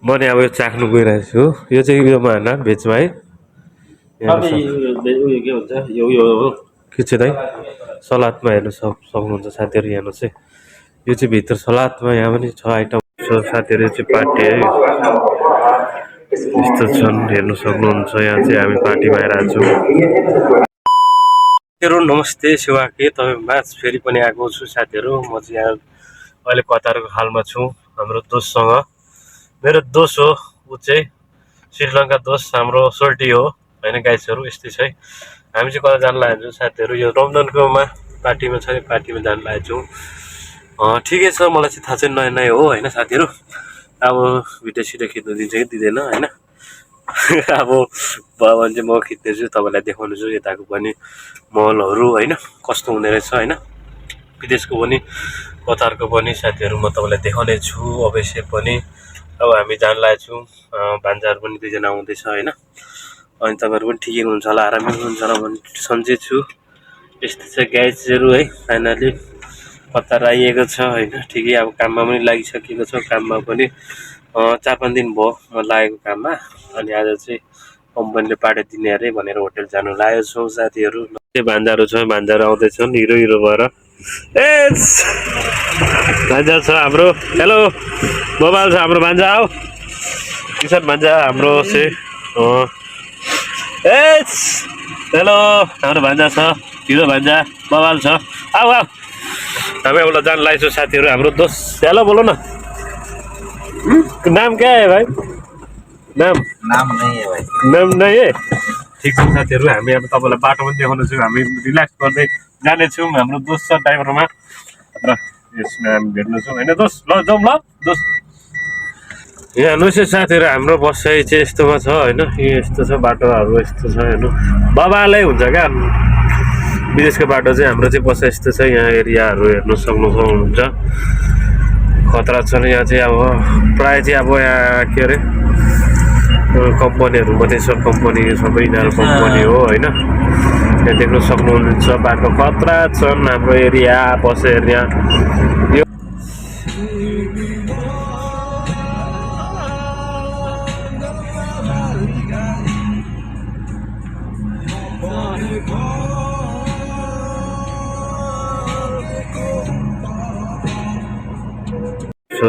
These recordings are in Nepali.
म नि अब यो चाख्नु गइरहेको छु यो चाहिँ उयोमा होइन भेजमा है उयो के भन्छ यो के चाहिँ दाइ सलादमा हेर्नु सक्नुहुन्छ साथीहरू हेर्नुहोस् है यो चाहिँ भित्र सलादमा यहाँ पनि छ आइटम साथीहरू चाहिँ पार्टी है यस्तो छन् हेर्नु सक्नुहुन्छ यहाँ चाहिँ हामी पार्टीमा आइरहेको छौँ साथीहरू नमस्ते सेवा के तपाईँमा फेरि पनि आएको छु साथीहरू म चाहिँ यहाँ अहिले कतारको हालमा छु हाम्रो दोस्तसँग मेरो दोस्त हो ऊ चाहिँ श्रीलङ्का दोस्त हाम्रो सोल्टी हो होइन गाइसहरू यस्तै छ है हामी चाहिँ कता जानु लागेको छौँ साथीहरू यो रमजानकोमा पार्टीमा छ पार्टीमा जानु लागेको छौँ ठिकै छ मलाई चाहिँ थाहा चाहिँ नयाँ नयाँ हो होइन साथीहरू अब भिडियो सिडियो खिच्नु दिन्छ कि दिँदैन होइन अब भयो भने चाहिँ म खिच्दैछु तपाईँलाई देखाउनु छु यताको पनि महलहरू होइन कस्तो हुने रहेछ होइन विदेशको पनि कतारको पनि साथीहरू म तपाईँलाई देखाउने छु अवश्य पनि अब हामी जानु लागेको छौँ भान्जाहरू पनि दुईजना आउँदैछ होइन अनि तपाईँहरू पनि ठिकै हुनुहुन्छ होला आरामै हुनुहुन्छ होला भन्ने सम्झेछु यस्तो छ ग्यासहरू है फाइनली कतार आइएको छ होइन ठिकै अब काममा पनि लागिसकेको छ काममा पनि 4-5 दिन भयो म लागेको काममा अनि आज चाहिँ कम्पनीले पार्टी दिने अरे भनेर होटेल जानु लागेको छौँ साथीहरू भान्जाहरू छ भान्जाहरू आउँदैछन् हिरो हिरो भएर ए भान्जा छ हाम्रो हेलो बबाल छ हाम्रो भान्जा आऊ किसान भान्जा हाम्रो चाहिँ ए हेलो हाम्रो भान्जा छ हिरो भान्जा बबाल छ आऊ आऊ हामी एउटा जान लागेको साथीहरू हाम्रो दोस्त हेलो बोलो न नाम क्या है भाइ नाम नहीं है ठिक छ साथीहरू हामी अब तपाईँलाई बाटो पनि देखाउनु छौँ हामी रिल्याक्स गर्दै जानेछौँ हाम्रो दोस्त छ ड्राइभरमा र यसमा हामी भेट्नेछौँ होइन दोस्त ल जाउँ ल दोस्त यहाँ हेर्नुहोस् साथीहरू हाम्रो बसाइ चाहिँ यस्तोमा छ होइन यस्तो छ बाटोहरू यस्तो छ हेर्नु बबालै हुन्छ क्या विदेशको बाटो चाहिँ हाम्रो चाहिँ बसाइ यस्तो छ यहाँ एरियाहरू हेर्नु सक्नुहुन्छ खतरा छ यहाँ चाहिँ अब प्रायः चाहिँ अब यहाँ के अरे कम्पनीहरू मात्रै छ कम्पनी सबै यिनीहरू कम्पनी हो होइन यहाँ देख्न सक्नुहुन्छ बाटो खतरा छन् हाम्रो एरिया बस एरिया यो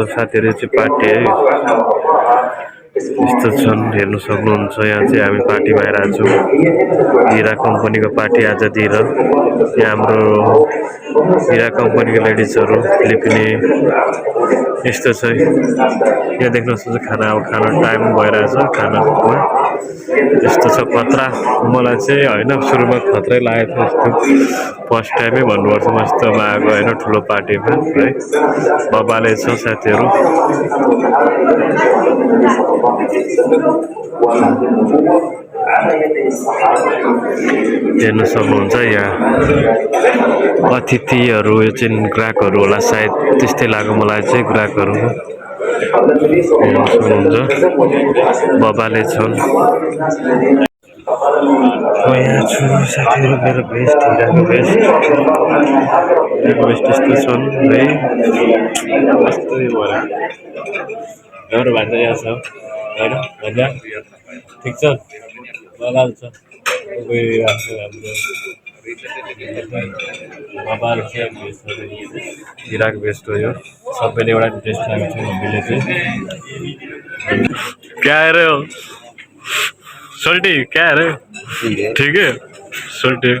साथीहरू चाहिँ पार्टी है यस्तो छन् हेर्नु सक्नुहुन्छ यहाँ चाहिँ हामी पार्टीमा आइरहेको छौँ हिरा कम्पनीको पार्टी आजतिर यहाँ हाम्रो हिरा कम्पनीको लेडिजहरू फिलिपिनी यस्तो छ यहाँ देख्न सक्नुहुन्छ खाना अब खाना टाइम भइरहेछ खानामा यस्तो छ खतरा मलाई चाहिँ होइन सुरुमा खतरै लागेको थियो यस्तो फर्स्ट टाइमै भन्नुपर्छ म यस्तोमा आएको होइन ठुलो पार्टीमा है बबाले छ साथीहरू हेर्न सक्नुहुन्छ यहाँ अतिथिहरू यो चाहिँ ग्राहकहरू होला सायद त्यस्तै लाग्यो मलाई चाहिँ ग्राहकहरू हेर्न सक्नुहुन्छ बबाले छन् म यहाँ छु साथीहरू मेरो बेस्ट हिराको बेस्ट यस्तो छन् है यस्तै भएर हाम्रो भान्जा यहाँ छ होइन भान्जा ठिक छ बबाल छ बबाल हिराको बेस्ट हो यो सबैले एउटा टेस्ट लागेको छ हामीले चाहिँ क्या अरे हो सोल्टी क्या अरे ठिक है सोल्टी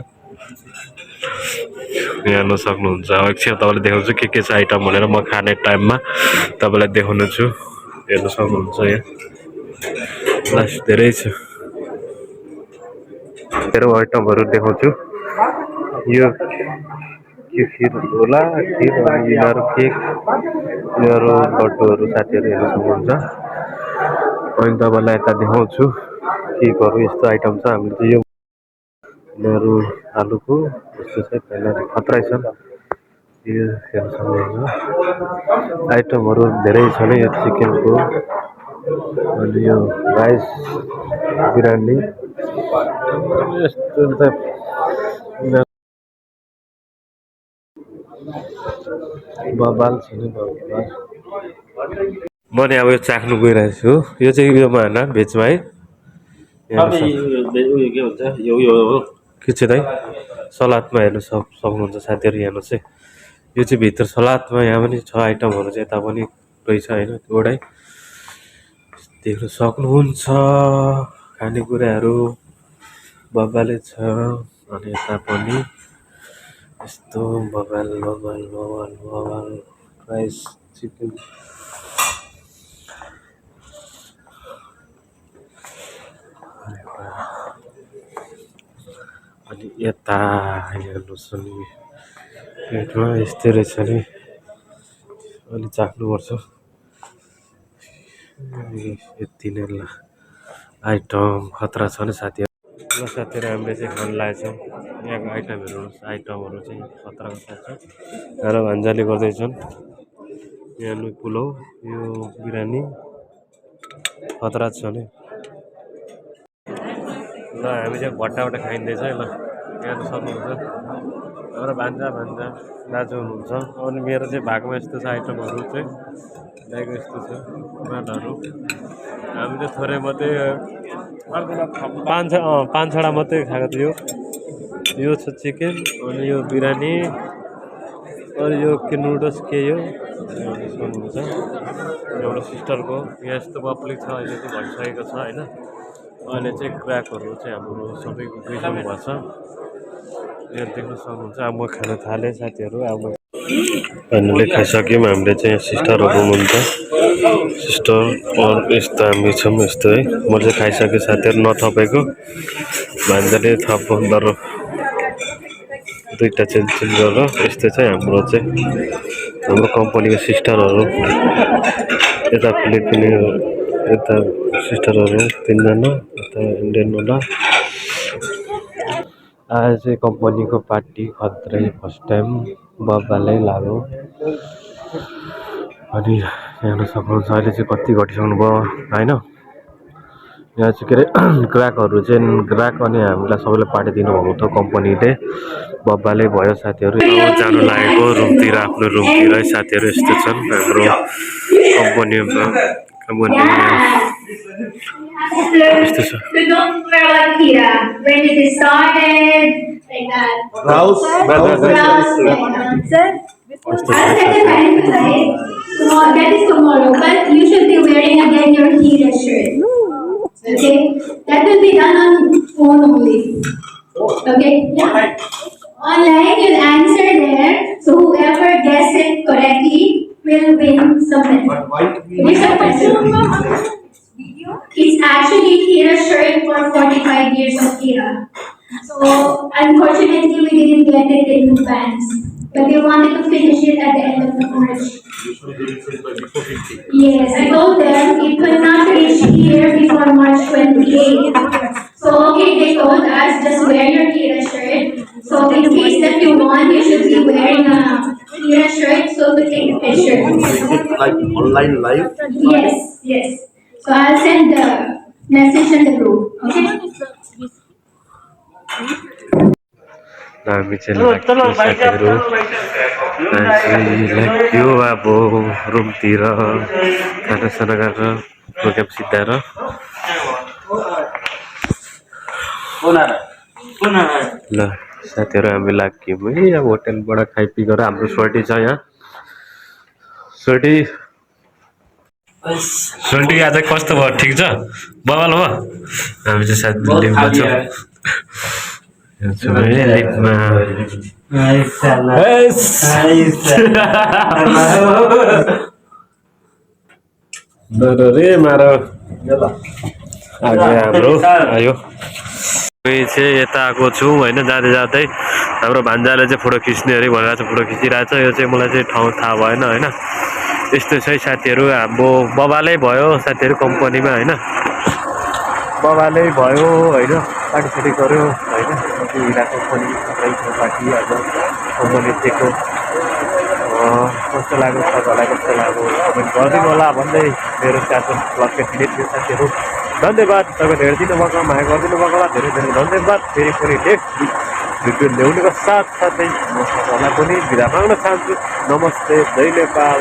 हेर्न सक्नुहुन्छ एकछिन तपाईँलाई देखाउँछु के छ आइटम भनेर म खाने टाइममा तपाईँलाई देखाउनु छु हेर्न सक्नुहुन्छ यहाँ लास्ट धेरै छ धेरै आइटमहरू देखाउँछु यो के खिर होला खिर यिनीहरू केक यिनीहरू लड्डुहरू साथीहरू हेर्न सक्नुहुन्छ अनि तपाईँलाई यता देखाउँछु केकहरू यस्तो आइटम छ हामीले चाहिँ यो यिनीहरू आलुको यस्तो छ पहिला खतरै छ यो हेर्न सक्नुहुन्छ आइटमहरू धेरै छ यो चिकनको अनि यो राइस बिरयानी यस्तो त बबाल छ नि बबाल म नि अब यो चाख्नु गइरहेको छु यो चाहिँ उयोमा होइन भेजमा है के भन्छ यो हो के चाहिँ दाइ सलादमा हेर्नु सक्नुहुन्छ साथीहरू हेर्नुहोस् है यो चाहिँ भित्र सलादमा यहाँ पनि छ आइटमहरू चाहिँ यता पनि रहेछ होइन एउटै देख्न सक्नुहुन्छ खानेकुराहरू बब्बाले छ अनि यता पनि यस्तो बबाल बबाल बबाल बबाल राइस चिकन अनि यता हेर्नुहोस् नि प्लेटमा यस्तै रहेछ नि अलि चाख्नुपर्छ यति नै ल आइटम खतरा छ नि साथीहरू ल साथीहरू हामीले चाहिँ खान लागेछौँ यहाँको आइटमहरू चाहिँ खतरा खतरा छ र भान्जाले गर्दैछन् यहाँ पुलाउ यो बिरयानी खतरा छ नि ल हामी चाहिँ भट्टाबाट खाइँदैछ है ल यहाँ त सक्नुहुन्छ हाम्रो भान्जा दाजु हुनुहुन्छ अनि मेरो चाहिँ भागमा यस्तो छ आइटमहरू चाहिँ ल्याएको यस्तो छ माटहरू हामी चाहिँ थोरै मात्रै पाँच छवटा मात्रै खाएको थियो यो छ चिकन अनि यो बिरयानी अनि यो के नुडल्स के यो सक्नुहुन्छ एउटा सिस्टरको यहाँ यस्तो पब्लिक छ अहिले चाहिँ भइसकेको छ होइन अहिले चाहिँ क्र्याकहरू चाहिँ हाम्रो सबैको गइसक्नु भएको छ यहाँ देख्न सक्नुहुन्छ अब म खान थालेँ साथीहरू अब हामीले खाइसक्यौँ हामीले चाहिँ सिस्टरहरू हुनुहुन्छ सिस्टर यस्तो हामी छौँ यस्तो है म चाहिँ खाइसकेँ साथीहरू नथपेको भान्जाले थपेर दुईवटा चेन्ज गरेर यस्तो चाहिँ हाम्रो कम्पनीको सिस्टरहरू यता फिलिपिनी यता सिस्टरहरू तिनजना यता इन्डियन होला आज चाहिँ कम्पनीको पार्टी खत्रै फर्स्ट टाइम बब्बालै लाग्यो अनि हेर्न सक्नुहुन्छ अहिले चाहिँ कति घटिसक्नु भयो होइन यहाँ चाहिँ के अरे ग्राहकहरू चाहिँ ग्राहक अनि हामीलाई सबैलाई पार्टी दिनुभएको थियो कम्पनीले बब्बालै भयो साथीहरू जानु लागेको रुमतिर आफ्नो रुमतिर है साथीहरू यस्तो छन् हाम्रो कम्पनीमा यस्तो छ That is tomorrow, but you should be wearing again your Hira shirt. Okay, that will be done on phone only. Okay, online you'll answer there. So whoever guesses it correctly will win something. Here's a question. It's actually Hira shirt for 45 years of Hira. So unfortunately we didn't get it in advance. But we wanted to finish it at the end of the March. Yes, I told them it could not reach here before March 28th. So okay, they told us just wear your Kira shirt. So in case that you want, you should be wearing a Kira shirt so to take a picture. like online live? Yes. So I'll send the message in the group. Okay? हामी चाहिँ साथीहरू लाग्यो अब रुमतिर खानासाना गरेर प्रोग्राम सिद्धाएर ल साथीहरू हामी लाग्यौँ है अब होटेलबाट खाइपी गरेर हाम्रो सोल्टी छ यहाँ सोल्टी आज कस्तो भयो ठिक छ बवाल हो हामी चाहिँ साथ लिम्बा छौँ लिपमा रे मारो हाम्रो आयो चाहिँ यता आएको छु होइन जाँदै हाम्रो भान्जाले चाहिँ फोटो खिच्ने अरे भनेर चाहिँ फोटो खिचिरहेको छ यो चाहिँ मलाई चाहिँ ठाउँ थाहा भएन होइन यस्तो छ साथीहरू हाम्रो बबालै भयो साथीहरू कम्पनीमा होइन बबालै भयो होइन पार्टी गऱ्यो होइन हिरा कम्पनी पार्टी अब कम्पनी दिएको कस्तो लाग्यो तपाईँलाई कस्तो लाग्यो कमेन्ट गरिदिनु होला भन्दै मेरो साथी लक्ष्य साथीहरू धन्यवाद तपाईँले हेरिदिनु भएको माया गरिदिनु भएको धेरै धेरै धन्यवाद फेरि पनि नेक्स्ट भिडियो ल्याउनुको साथसाथै म तपाईँलाई पनि बिदा माग्न चाहन्छु नमस्ते जय नेपाल